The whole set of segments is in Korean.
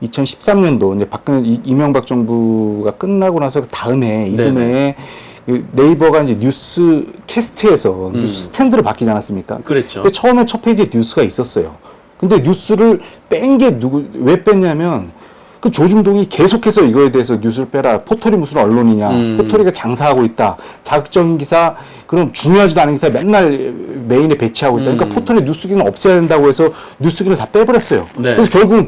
2013년도 이제 이명박 정부가 끝나고 나서 그 다음에 이듬해 네이버가 이제 뉴스 캐스트에서 뉴스 스탠드를 바뀌지 않았습니까? 그랬죠. 근데 처음에 첫 페이지에 뉴스가 있었어요. 근데 뉴스를 뺀 게 왜 뺐냐면 그 조중동이 계속해서 이거에 대해서 뉴스를 빼라. 포털이 무슨 언론이냐. 포털이가 장사하고 있다. 자극적인 기사, 그럼 중요하지도 않은 기사 맨날 메인에 배치하고 있다. 그러니까 포털의 뉴스기는 없애야 된다고 해서 뉴스기를 다 빼버렸어요. 네. 그래서 결국은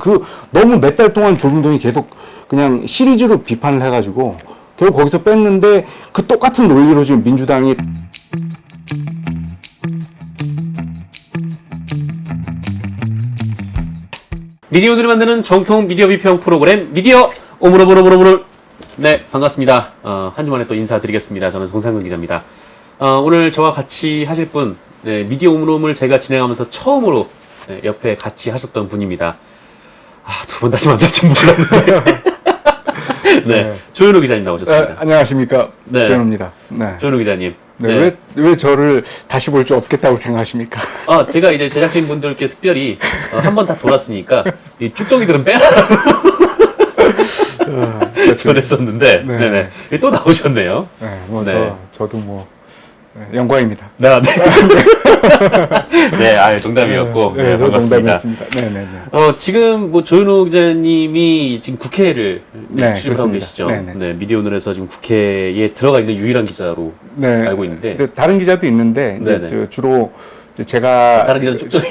너무 몇 달 동안 조중동이 계속 그냥 시리즈로 비판을 해가지고 결국 거기서 뺐는데 그 똑같은 논리로 지금 민주당이 미디어들이 만드는 정통 미디어 비평 프로그램 미디어 오물오물오물오물. 네, 반갑습니다. 한 주만에 또 인사드리겠습니다. 저는 송상근 기자입니다. 오늘 저와 같이 하실 분, 미디어 오물오물 제가 진행하면서 처음으로 옆에 같이 하셨던 분입니다. 두 번 다시 만날 줄 몰랐는데. 네, 조현우 기자님 나오셨습니다. 안녕하십니까. 네. 조현우입니다. 네. 조현우 기자님. 네. 왜 저를 다시 볼 줄 없겠다고 생각하십니까? 제가 이제 제작진 분들께 특별히 한 번 다 돌았으니까 이 쭉정이들은 빼라라고 전했었는데, 네. 네네. 또 나오셨네요. 네, 네. 저도 영광입니다. 네. 네, 농담이었고. 네, 저 반갑습니다. 농담이었습니다. 네네네. 지금 조현우 기자님이 지금 국회를 출입하고 그렇습니다. 계시죠. 네네. 네, 미디어오늘에서 지금 국회에 들어가 있는 유일한 기자로 알고 있는데. 다른 기자도 있는데 이제 주로 제가 다른 기자는 쭉정이.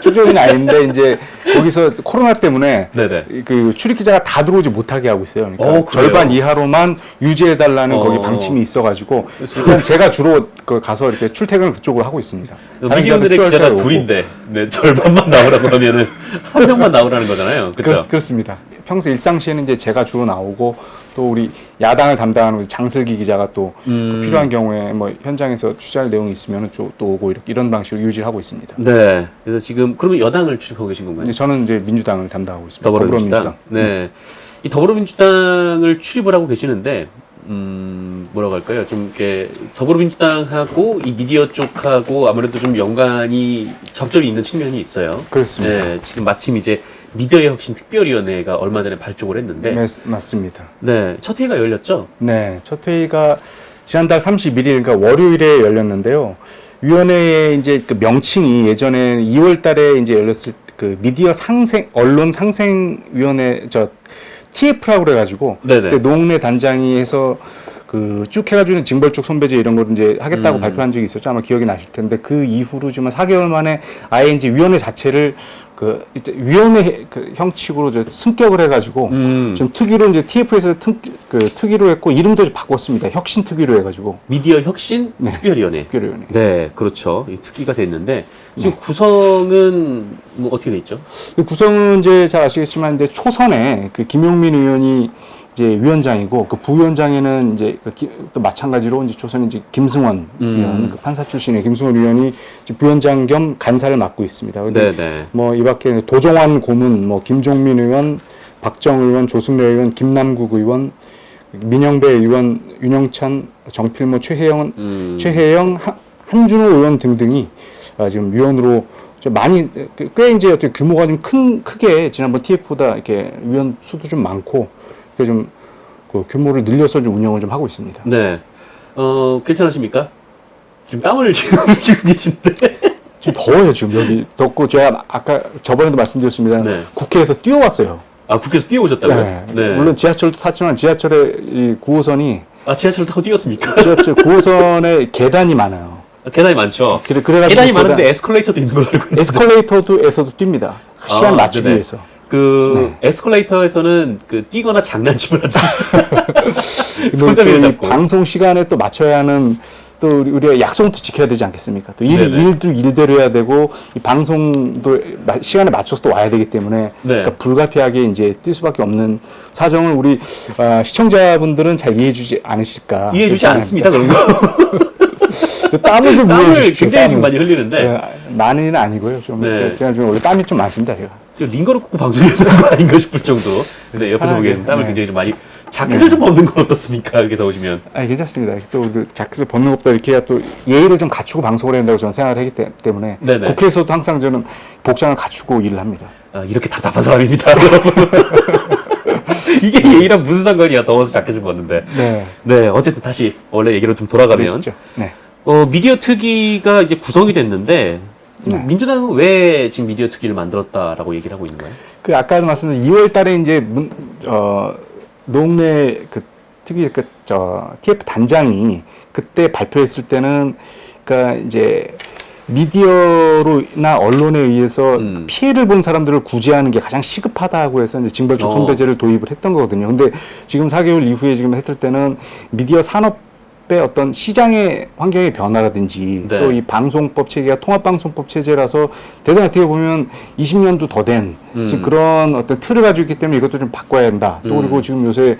출전은 아닌데 이제 거기서 코로나 때문에 네네. 그 출입 기자가 다 들어오지 못하게 하고 있어요. 그러니까 그래요? 절반 이하로만 유지해달라는 거기 방침이 있어가지고 일단 제가 주로 가서 이렇게 출퇴근을 그쪽으로 하고 있습니다. 미디어들의 기자가 둘인데, 네, 절반만 나오라고 하면은 한 명만 나오라는 거잖아요. 그렇죠? 그렇습니다. 평소 일상시에는 이제 제가 주로 나오고 또 우리 야당을 담당하는 우리 장슬기 기자가 또 필요한 경우에 뭐 현장에서 취재할 내용이 있으면 또 오고 이런 방식으로 유지를 하고 있습니다. 네. 그래서 지금 그러면 여당을 출입하고 계신 건가요? 저는 이제 민주당을 담당하고 있습니다. 더불어민주당. 네. 이 더불어민주당을 출입을 하고 계시는데 뭐라고 할까요? 좀 이렇게 더불어민주당하고 이 미디어 쪽하고 아무래도 좀 연관이 접점이 있는 측면이 있어요. 그렇습니다. 네. 지금 마침 이제 미디어의 혁신 특별위원회가 얼마 전에 발족을 했는데. 네, 맞습니다. 네. 첫 회의가 열렸죠? 네, 첫 회의가 지난달 31일, 그러니까 월요일에 열렸는데요. 위원회의 이제 그 명칭이 예전에 2월 달에 이제 열렸을 그 미디어 언론 상생위원회, TF라고 그래가지고. 그때 노웅래 단장이 해서 쭉 해가지고 징벌적 손배제 이런 걸 이제 하겠다고 발표한 적이 있었죠. 아마 기억이 나실 텐데 그 이후로 지금 4개월 만에 아예 이제 위원회 자체를 이제 위원회 형식으로 승격을 해가지고 좀 특위로 이제 TF에서 특위로 했고 이름도 좀 바꿨습니다. 혁신 특위로 해가지고 미디어 혁신 특별위원회. 특별위원회. 네, 그렇죠. 이 특위가 됐는데 지금 구성은 뭐 어떻게 돼 있죠? 구성은 이제 잘 아시겠지만 이제 초선에 김용민 의원이 이제 위원장이고 부위원장에는 이제 또 마찬가지로 이제 초선에 이제 김승원 의원, 판사 출신의 김승원 의원이 이제 부위원장 겸 간사를 맡고 있습니다. 네네. 뭐 이 밖에 도정환 고문, 김종민 의원, 박정 의원, 조승래 의원, 김남국 의원, 민영배 의원, 윤영찬, 정필모, 최혜영, 한준호 의원 등등이 지금 위원으로 많이 꽤 이제 어떤 규모가 좀 크게 지난번 TF보다 이렇게 위원 수도 좀 많고. 좀 규모를 늘려서 좀 운영을 좀 하고 있습니다. 네, 괜찮으십니까? 지금 땀을 지금 흘리고 계신데. 지금 더워요. 지금 여기 덥고 제가 아까 저번에도 말씀드렸습니다. 네. 국회에서 뛰어왔어요. 국회에서 뛰어오셨다고요? 네. 물론 지하철도 탔지만 지하철의 이 9호선이 지하철 타고 뛰었습니까? 지하철 9호선에 계단이 많아요. 계단이 많죠. 그래가지고 계단이 많은데 에스컬레이터도 있는 걸로 알고 있는데. 에스컬레이터에서도 뜁니다. 시간 맞추기 위해서. 에스컬레이터에서는 뛰거나 장난침을 하던데. 손잡이를 잡고. 방송 시간에 또 맞춰야 하는 또 우리가 약속도 지켜야 되지 않겠습니까? 또 일도 일대로 해야 되고 이 방송도 시간에 맞춰서 또 와야 되기 때문에 그러니까 불가피하게 이제 뛸 수밖에 없는 사정을 우리 시청자분들은 잘 이해해주지 않으실까? 이해해주지 않습니다. 그런 거. 땀을 좀 이해해주십시오. 굉장히 좀 많이 흘리는데. 많이는 아니고요. 제가 좀 원래 땀이 좀 많습니다. 제가. 링거를 꽂고 방송해야 되는 거 아닌가 싶을 정도. 근데 옆에서 보기에는 땀을 굉장히 좀 많이 자켓을 좀 벗는 건 어떻습니까? 이렇게 더우시면. 괜찮습니다. 또 자켓을 벗는 것보다 이렇게 또 예의를 좀 갖추고 방송을 해야 된다고 저는 생각을 하기 때문에 네네. 국회에서도 항상 저는 복장을 갖추고 일을 합니다. 이렇게 답답한 사람입니다, 여러분. 이게 예의랑 무슨 상관이야? 더워서 자켓을 벗는데. 네. 네, 어쨌든 다시 원래 얘기로 좀 돌아가면. 그러시죠. 네. 미디어 특위가 이제 구성이 됐는데, 네. 민주당은 왜 지금 미디어 특위를 만들었다라고 얘기를 하고 있는 거예요? 그 아까도 말씀드린 2월 달에 이제 노웅래 그 특위 TF 단장이 그때 발표했을 때는 그러니까 이제 미디어로나 언론에 의해서 피해를 본 사람들을 구제하는 게 가장 시급하다고 해서 이제 징벌적 손배제를 도입을 했던 거거든요. 근데 지금 4개월 이후에 지금 했을 때는 미디어 산업의 어떤 시장의 환경의 변화라든지 네. 또 이 방송법 체계가 통합방송법 체제라서 대단히 어떻게 보면 20년도 더 된 지금 그런 어떤 틀을 가지고 있기 때문에 이것도 좀 바꿔야 한다. 또 그리고 지금 요새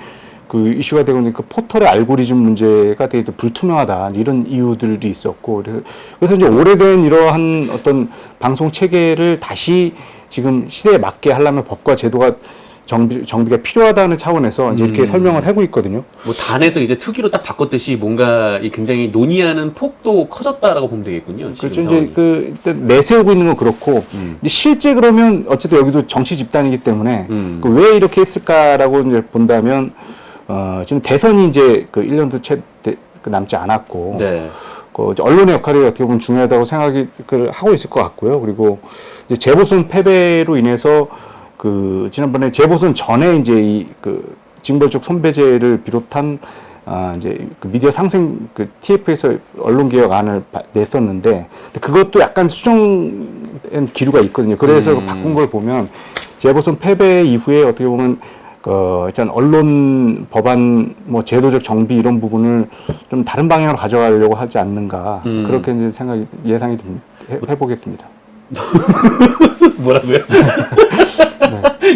그 이슈가 되고 있는 그 포털의 알고리즘 문제가 되게 불투명하다 이런 이유들이 있었고 그래서 이제 오래된 이러한 어떤 방송 체계를 다시 지금 시대에 맞게 하려면 법과 제도가 정비가 필요하다는 차원에서 이제 이렇게 설명을 하고 있거든요. 뭐 단에서 이제 특위로 딱 바꿨듯이 뭔가 이 굉장히 논의하는 폭도 커졌다라고 보면 되겠군요. 지금 그렇죠. 상황이. 이제 그 일단 내세우고 있는 건 그렇고 이제 실제 그러면 어쨌든 여기도 정치 집단이기 때문에 그 왜 이렇게 했을까라고 이제 본다면 지금 대선이 이제 그 1년도 채 남지 않았고 네. 그 언론의 역할이 어떻게 보면 중요하다고 생각을 하고 있을 것 같고요. 그리고 이제 재보선 패배로 인해서 그 지난번에 재보선 전에 이제 이 그 징벌적 손배제를 비롯한 이제 그 미디어 상생 그 TF에서 언론개혁안을 냈었는데 그것도 약간 수정된 기류가 있거든요. 그래서 바꾼 걸 보면 재보선 패배 이후에 어떻게 보면 일단 언론 법안 뭐 제도적 정비 이런 부분을 좀 다른 방향으로 가져가려고 하지 않는가 그렇게 이제 예상이 듭니다. 해보겠습니다. 뭐라고요?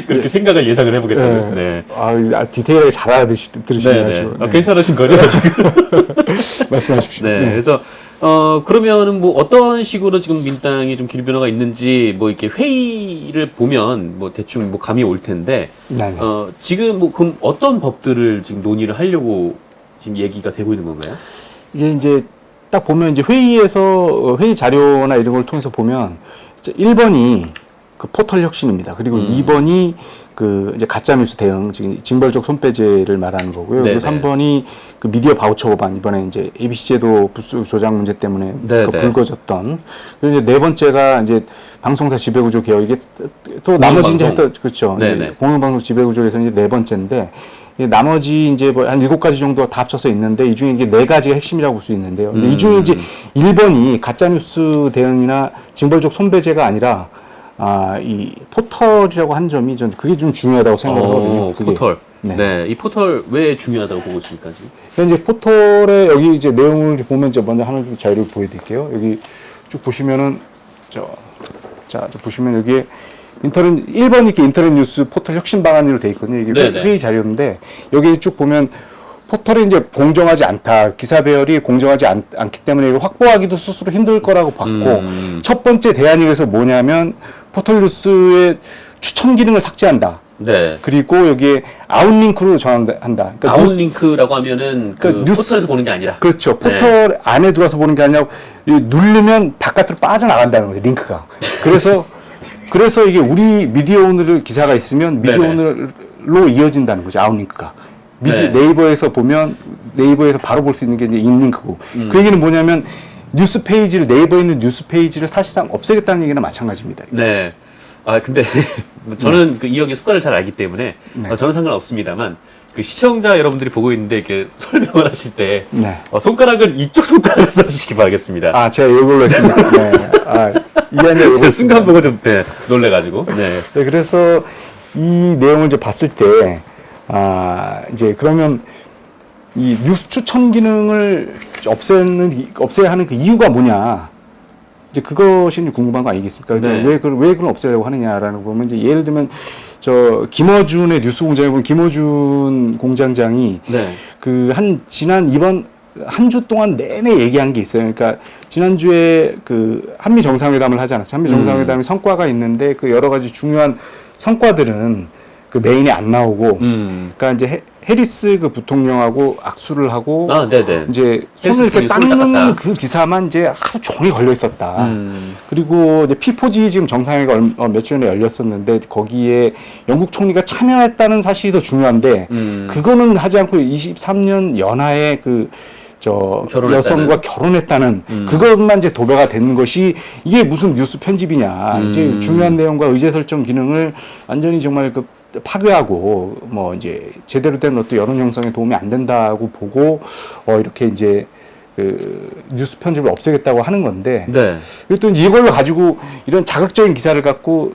그렇게 생각을 예상을 해보겠다고요. 네. 디테일하게 잘 알아들으시네요. 괜찮으신 거죠? 지금? 말씀하십시오. 네. 그래서 그러면은 뭐 어떤 식으로 지금 민주당이 좀 기류 변화가 있는지 뭐 이렇게 회의를 보면 뭐 대충 뭐 감이 올 텐데 네네. 지금 뭐 그럼 어떤 법들을 지금 논의를 하려고 지금 얘기가 되고 있는 건가요? 이게 이제 딱 보면 이제 회의에서 회의 자료나 이런 걸 통해서 보면 1번이 그 포털 혁신입니다. 그리고 2번이 그 이제 가짜 뉴스 대응, 지금 징벌적 손배제를 말하는 거고요. 그리고 3번이 그 미디어 바우처 법안, 이번에 이제 ABC 제도 부수 조작 문제 때문에 그 불거졌던. 그리고 이제 네 번째가 이제 방송사 지배구조 개혁. 이게 또 나머지 이제 했던 그렇죠. 공영방송 지배구조에서 이제 네 번째인데. 나머지 이제 뭐 한 7가지 정도 다 합쳐서 있는데 이 중에 이게 4가지가 핵심이라고 볼 수 있는데요. 근데 이 중에 이제 1번이 가짜뉴스 대응이나 징벌적 손배제가 아니라 이 포털이라고 한 점이 전 그게 좀 중요하다고 생각을 하거든요. 그게. 포털. 네. 네. 이 포털 왜 중요하다고 보고 있습니까, 지금? 그러니까 이제 포털에 여기 이제 내용을 보면 이제 먼저 하나 좀 자료를 보여드릴게요. 여기 쭉 보시면은 자 보시면 여기에 1번 이렇게 인터넷 뉴스 포털 혁신 방안으로 돼 있거든요. 이게 회의 자료인데 여기 쭉 보면 포털이 이제 공정하지 않다. 기사 배열이 공정하지 않기 때문에 이걸 확보하기도 스스로 힘들 거라고 봤고 첫 번째 대안이 그래서 뭐냐면 포털 뉴스의 추천 기능을 삭제한다. 네. 그리고 여기에 아웃링크로 전환한다. 그러니까 아웃링크라고 하면은 그 뉴스, 포털에서 보는 게 아니라. 그렇죠. 포털 안에 들어와서 보는 게 아니라 누르면 바깥으로 빠져나간다는 거죠. 링크가. 그래서 이게 우리 미디어 오늘 기사가 있으면 미디어 오늘로 이어진다는 거죠. 아웃링크가. 네이버에서 보면 네이버에서 바로 볼 수 있는 게 이제 인링크고. 그 얘기는 뭐냐면 뉴스 페이지를 네이버에 있는 뉴스 페이지를 사실상 없애겠다는 얘기나 마찬가지입니다. 네. 근데 저는 그 이역의 습관을 잘 알기 때문에 저는 상관없습니다만 그 시청자 여러분들이 보고 있는데 이렇게 설명을 하실 때 손가락은 이쪽 손가락을 써주시기 바라겠습니다. 제가 이걸로 했습니다. 네. 이게 아니라 제가 순간 보고 좀 놀래가지고. 네, 그래서 이 내용을 이제 봤을 때 이제 그러면 이 뉴스 추천 기능을 없애야 하는 그 이유가 뭐냐? 이제 그것이 궁금한 거 아니겠습니까? 왜 그걸 없애려고 하느냐라는 거 보면 이제 예를 들면 김어준의 뉴스 공장에 보면 김어준 공장장이 이번 한 주 동안 내내 얘기한 게 있어요. 그러니까 지난주에 그 한미 정상회담을 하지 않았어요. 한미 정상회담이 성과가 있는데 그 여러 가지 중요한 성과들은 그 메인에 안 나오고, 그러니까 이제 해리스 그 부통령하고 악수를 하고, 네네. 이제 해리스 손을 이렇게 부통령이 손을 닦는 닦았다. 그 기사만 이제 하루 종일 걸려 있었다. 그리고 이제 피포지 지금 정상회가 며칠 전에 열렸었는데 거기에 영국 총리가 참여했다는 사실이 더 중요한데, 그거는 하지 않고 23년 연하에 결혼했다는. 여성과 결혼했다는 그것만 이제 도배가 되는 것이 이게 무슨 뉴스 편집이냐. 이제 중요한 내용과 의제 설정 기능을 완전히 정말 그 파괴하고 뭐 이제 제대로 된 어떤 여론 형성에 도움이 안 된다고 보고 이렇게 이제 그 뉴스 편집을 없애겠다고 하는 건데. 네. 그리고 또 이제 이걸로 가지고 이런 자극적인 기사를 갖고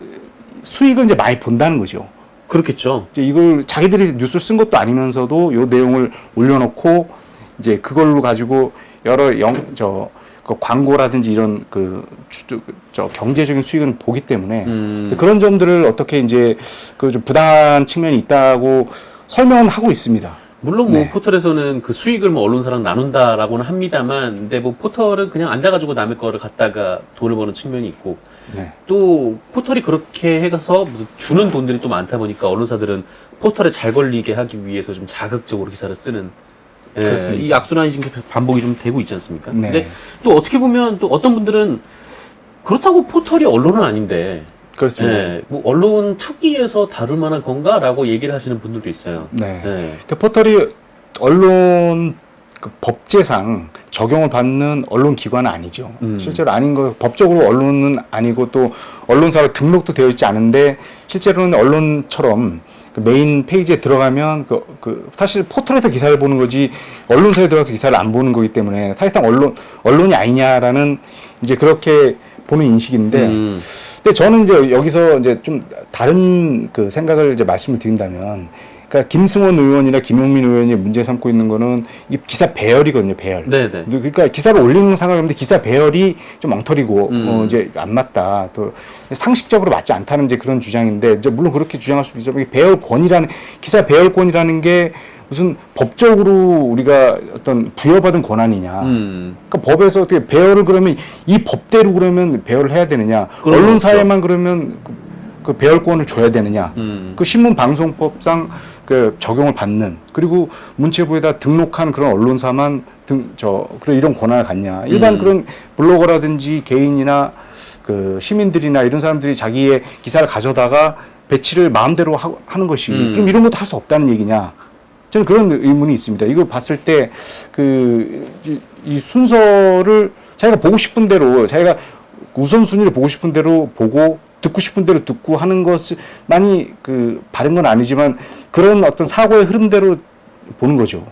수익을 이제 많이 본다는 거죠. 그렇겠죠. 이제 이걸 자기들이 뉴스를 쓴 것도 아니면서도 요 내용을 올려놓고 이제 그걸로 가지고 여러 그 광고라든지 이런 경제적인 수익을 보기 때문에 그런 점들을 어떻게 이제 그 좀 부당한 측면이 있다고 설명은 하고 있습니다. 물론 뭐 네. 포털에서는 그 수익을 뭐 언론사랑 나눈다라고는 합니다만, 근데 뭐 포털은 그냥 앉아가지고 남의 거를 갖다가 돈을 버는 측면이 있고, 네. 또 포털이 그렇게 해서 무슨 주는 돈들이 또 많다 보니까 언론사들은 포털에 잘 걸리게 하기 위해서 좀 자극적으로 기사를 쓰는, 그렇습니다. 이 악순환이 지금 반복이 좀 되고 있지 않습니까? 네. 근데 또 어떻게 보면 또 어떤 분들은 그렇다고 포털이 언론은 아닌데, 그렇습니다. 뭐 언론 특위에서 다룰 만한 건가라고 얘기를 하시는 분들도 있어요. 네. 네. 그 포털이 언론 그 법제상 적용을 받는 언론 기관은 아니죠. 실제로 아닌 거 법적으로 언론은 아니고 또 언론사로 등록도 되어 있지 않은데 실제로는 언론처럼 그 메인 페이지에 들어가면 사실 포털에서 기사를 보는 거지 언론사에 들어가서 기사를 안 보는 거기 때문에 사실상 언론이 아니냐라는 이제 그렇게 보는 인식인데, 근데 저는 이제 여기서 이제 좀 다른 그 생각을 이제 말씀을 드린다면, 그러니까 김승원 의원이나 김용민 의원이 문제 삼고 있는 거는 이 기사 배열이거든요, 배열. 네네. 그러니까 기사를 올리는 상관없는데 기사 배열이 좀 엉터리고 이제 안 맞다. 또 상식적으로 맞지 않다는 이제 그런 주장인데, 이제 물론 그렇게 주장할 수도 있죠. 배열권이라는 기사 배열권이라는 게 무슨 법적으로 우리가 어떤 부여받은 권한이냐. 그러니까 법에서 어떻게 배열을 그러면 이 법대로 그러면 배열을 해야 되느냐. 언론사에만 그러면 그 배열권을 줘야 되느냐. 그 신문방송법상 그 적용을 받는, 그리고 문체부에다 등록한 그런 언론사만 그런 이런 권한을 갖냐. 일반 그런 블로거라든지 개인이나 그 시민들이나 이런 사람들이 자기의 기사를 가져다가 배치를 마음대로 하는 것이 그럼 이런 것도 할 수 없다는 얘기냐. 저는 그런 의문이 있습니다. 이걸 봤을 때 이 순서를 자기가 보고 싶은 대로, 자기가 우선순위를 보고 싶은 대로 보고 듣고 싶은 대로 듣고 하는 것이 많이 바른 건 아니지만 그런 어떤 사고의 흐름대로 보는 거죠.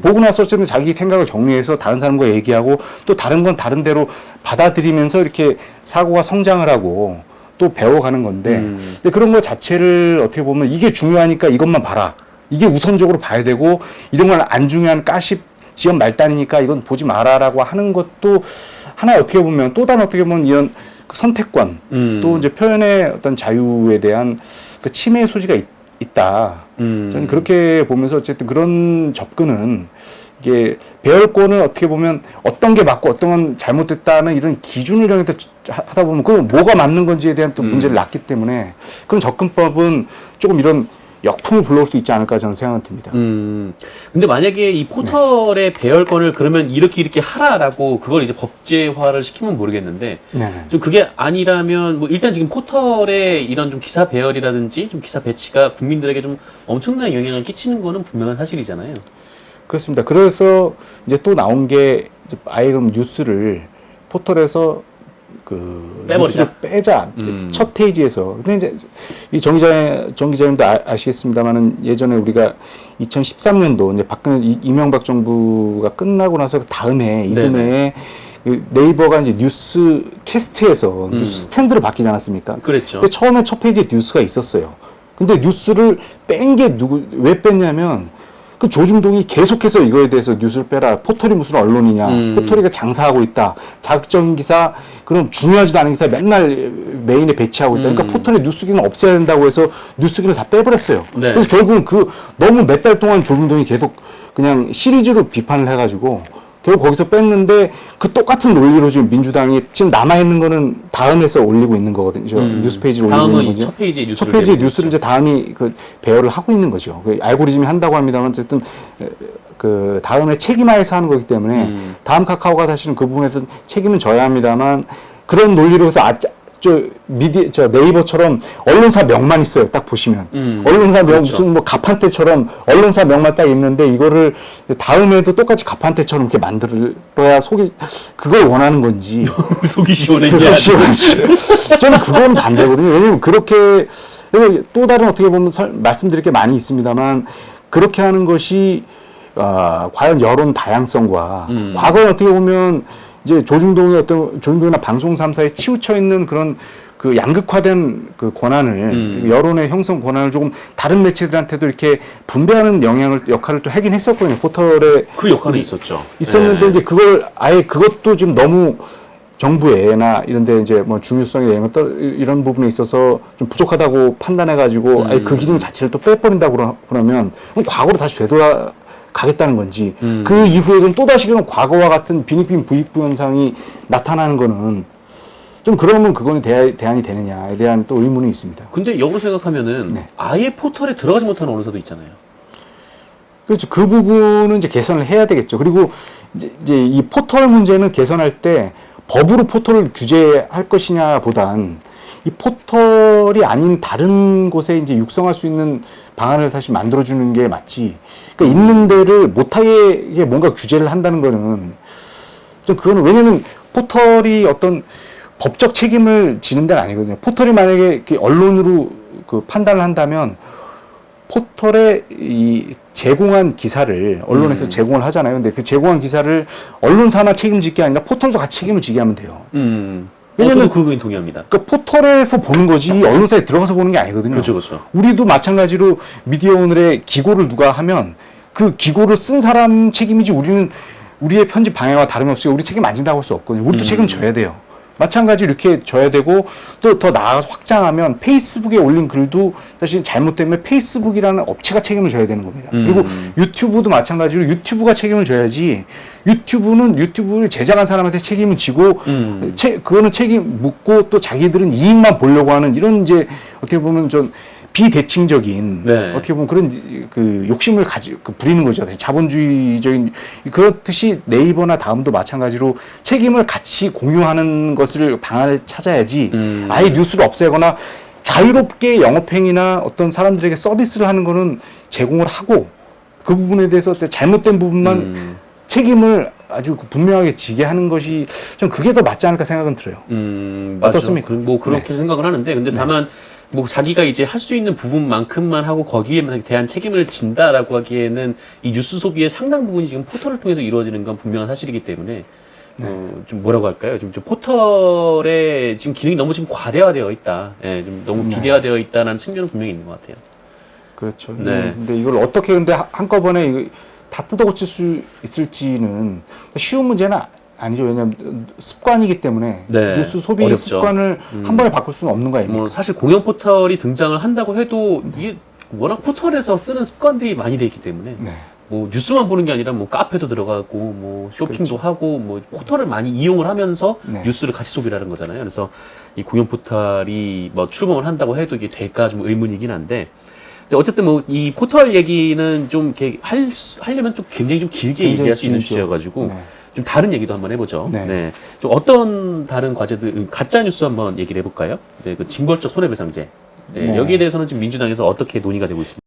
보고 나서 어쨌든 자기 생각을 정리해서 다른 사람과 얘기하고 또 다른 건 다른 대로 받아들이면서 이렇게 사고가 성장을 하고 또 배워가는 건데, 근데 그런 거 자체를 어떻게 보면 이게 중요하니까 이것만 봐라. 이게 우선적으로 봐야 되고 이런 건 안 중요한 가십 지연 말단이니까 이건 보지 마라라고 하는 것도 하나 어떻게 보면 또 다른 어떻게 보면 이런 선택권 또 이제 표현의 어떤 자유에 대한 그 침해 소지가 있다. 저는 그렇게 보면서 어쨌든 그런 접근은 이게 배열권을 어떻게 보면 어떤 게 맞고 어떤 건 잘못됐다는 이런 기준을 정해서 하다 보면 그 뭐가 맞는 건지에 대한 또 문제를 낳기 때문에 그런 접근법은 조금 이런 역풍을 불러올 수도 있지 않을까 저는 생각은 듭니다. 근데 만약에 이 포털의 배열권을 그러면 이렇게 하라라고 그걸 이제 법제화를 시키면 모르겠는데, 네네. 좀 그게 아니라면 뭐 일단 지금 포털의 이런 좀 기사 배열이라든지 좀 기사 배치가 국민들에게 좀 엄청난 영향을 끼치는 거는 분명한 사실이잖아요. 그렇습니다. 그래서 이제 또 나온 게 이제 아예 그럼 뉴스를 포털에서 빼버리자? 뉴스를 빼자. 첫 페이지에서. 근데 이제 이 정 기자님도 아시겠습니다만은 예전에 우리가 2013년도 이제 이명박 정부가 끝나고 나서 그 다음에 이듬해에 그 네이버가 이제 뉴스 캐스트에서 뉴스 스탠드를 바뀌지 않았습니까? 그랬죠. 근데 처음에 첫 페이지에 뉴스가 있었어요. 근데 뉴스를 뺀 게 왜 뺐냐면 그 조중동이 계속해서 이거에 대해서 뉴스를 빼라. 포털이 무슨 언론이냐. 포털이가 장사하고 있다. 자극적인 기사, 그런 중요하지도 않은 기사 맨날 메인에 배치하고 있다. 그러니까 포털의 뉴스기는 없애야 된다고 해서 뉴스기를 다 빼버렸어요. 네. 그래서 결국은 너무 몇 달 동안 조중동이 계속 그냥 시리즈로 비판을 해가지고 결국 거기서 뺐는데 그 똑같은 논리로 지금 민주당이 지금 남아있는 거는 다음에서 올리고 있는 거거든요. 뉴스 페이지를 올리고 있는 거죠. 첫 페이지에 뉴스를 첫 페이지에 내고 뉴스를 이제 다음이 그 배열을 하고 있는 거죠. 그 알고리즘이 한다고 합니다만 어쨌든 그 다음에 책임하에서 하는 거기 때문에 다음 카카오가 사실은 그 부분에서 책임은 져야 합니다만 그런 논리로 해서 저 네이버처럼 언론사 명만 있어요. 딱 보시면 언론사 명 그렇죠. 무슨 뭐 가판대처럼 언론사 명만 딱 있는데 이거를 다음에도 똑같이 가판대처럼 이렇게 만들어야 그걸 원하는 건지 속이 시원해. 속이 시원하지. 저는 그건 반대거든요. 왜냐면 그렇게 또 다른 어떻게 보면 말씀드릴 게 많이 있습니다만 그렇게 하는 것이 과연 여론 다양성과 과거에 어떻게 보면 이제 조중동이나 방송 3사에 치우쳐 있는 그런 그 양극화된 그 권한을 여론의 형성 권한을 조금 다른 매체들한테도 이렇게 분배하는 역할을 또 하긴 했었거든요. 포털에 그 역할은 있었죠. 있었는데 네. 이제 그것도 좀 너무 정부에나 이런데 이제 뭐 중요성이 이런 부분에 있어서 좀 부족하다고 판단해가지고 아예 그 기능 자체를 또 빼버린다고 그러면 그럼 과거로 다시 되돌아가겠다는 건지 그 이후에는 또 다시 그런 과거와 같은 빈익빈 부익부 현상이 나타나는 거는 좀 그러면 그거는 대안이 되느냐에 대한 또 의문이 있습니다. 근데 역으로 생각하면은 네. 아예 포털에 들어가지 못하는 언론사도 있잖아요. 그렇죠. 그 부분은 이제 개선을 해야 되겠죠. 그리고 이제 이 포털 문제는 개선할 때 법으로 포털을 규제할 것이냐보단 이 포털이 아닌 다른 곳에 이제 육성할 수 있는 방안을 사실 만들어주는 게 맞지. 그러니까 있는 데를 못하게 뭔가 규제를 한다는 거는 좀 그거는 왜냐면 포털이 어떤 법적 책임을 지는 데는 아니거든요. 포털이 만약에 이렇게 언론으로 그 판단을 한다면 포털에 이 제공한 기사를 언론에서 제공을 하잖아요. 근데 그 제공한 기사를 언론사만 책임질 게 아니라 포털도 같이 책임을 지게 하면 돼요. 왜냐면 그 의견 동의합니다. 그 포털에서 보는 거지 언론사에 들어가서 보는 게 아니거든요. 그렇죠, 그렇죠. 우리도 마찬가지로 미디어 오늘의 기고를 누가 하면 그 기고를 쓴 사람 책임이지 우리의 편집 방해와 다름없이 우리 책임 안 진다고 할 수 없거든요. 우리도 책임져야 돼요. 마찬가지로 이렇게 져야 되고 또 더 나아가서 확장하면 페이스북에 올린 글도 사실 잘못되면 페이스북이라는 업체가 책임을 져야 되는 겁니다. 그리고 유튜브도 마찬가지로 유튜브가 책임을 져야지 유튜브는 유튜브를 제작한 사람한테 책임을 지고 그거는 책임 묻고 또 자기들은 이익만 보려고 하는 이런 이제 어떻게 보면 좀 비대칭적인 네. 어떻게 보면 그런 그 욕심을 부리는 거죠. 자본주의적인 그렇듯이 네이버나 다음도 마찬가지로 책임을 같이 공유하는 것을 방안을 찾아야지 아예 뉴스를 없애거나 자유롭게 영업행위나 어떤 사람들에게 서비스를 하는 거는 제공을 하고 그 부분에 대해서 잘못된 부분만 책임을 아주 분명하게 지게 하는 것이 좀 그게 더 맞지 않을까 생각은 들어요. 어떻습니까? 뭐 그렇게 생각을 하는데 근데 다만 뭐 자기가 이제 할 수 있는 부분만큼만 하고 거기에 대한 책임을 진다라고 하기에는 이 뉴스 소비의 상당 부분이 지금 포털을 통해서 이루어지는 건 분명한 사실이기 때문에 좀 뭐라고 할까요? 좀 포털의 지금 기능이 너무 지금 과대화되어 있다. 예, 좀 너무 비대화되어 있다는 측면은 분명히 있는 것 같아요. 그렇죠. 네. 근데 이걸 어떻게 근데 한꺼번에 이거 다 뜯어고칠 수 있을지는 쉬운 문제는 아니죠. 왜냐하면 습관이기 때문에 네. 뉴스 소비 어렵죠. 습관을 한 번에 바꿀 수는 없는 거 아닙니까? 뭐 사실 공영 포털이 등장을 한다고 해도 이게 워낙 포털에서 쓰는 습관들이 많이 돼 있기 때문에 네. 뭐 뉴스만 보는 게 아니라 뭐 카페도 들어가고 뭐 쇼핑도 그렇죠. 하고 뭐 포털을 많이 이용을 하면서 네. 뉴스를 같이 소비를 하는 거잖아요. 그래서 이 공영 포털이 뭐 출범을 한다고 해도 이게 될까 좀 의문이긴 한데 근데 어쨌든 뭐 이 포털 얘기는 좀 이렇게 하려면 좀 굉장히 좀 길게 굉장히 얘기할 수 있는 길죠. 주제여가지고 네. 좀 다른 얘기도 한번 해보죠. 네. 네. 좀 어떤 다른 과제들, 가짜 뉴스 한번 얘기를 해볼까요? 네, 그 징벌적 손해배상제. 네, 네. 여기에 대해서는 지금 민주당에서 어떻게 논의가 되고 있습니까?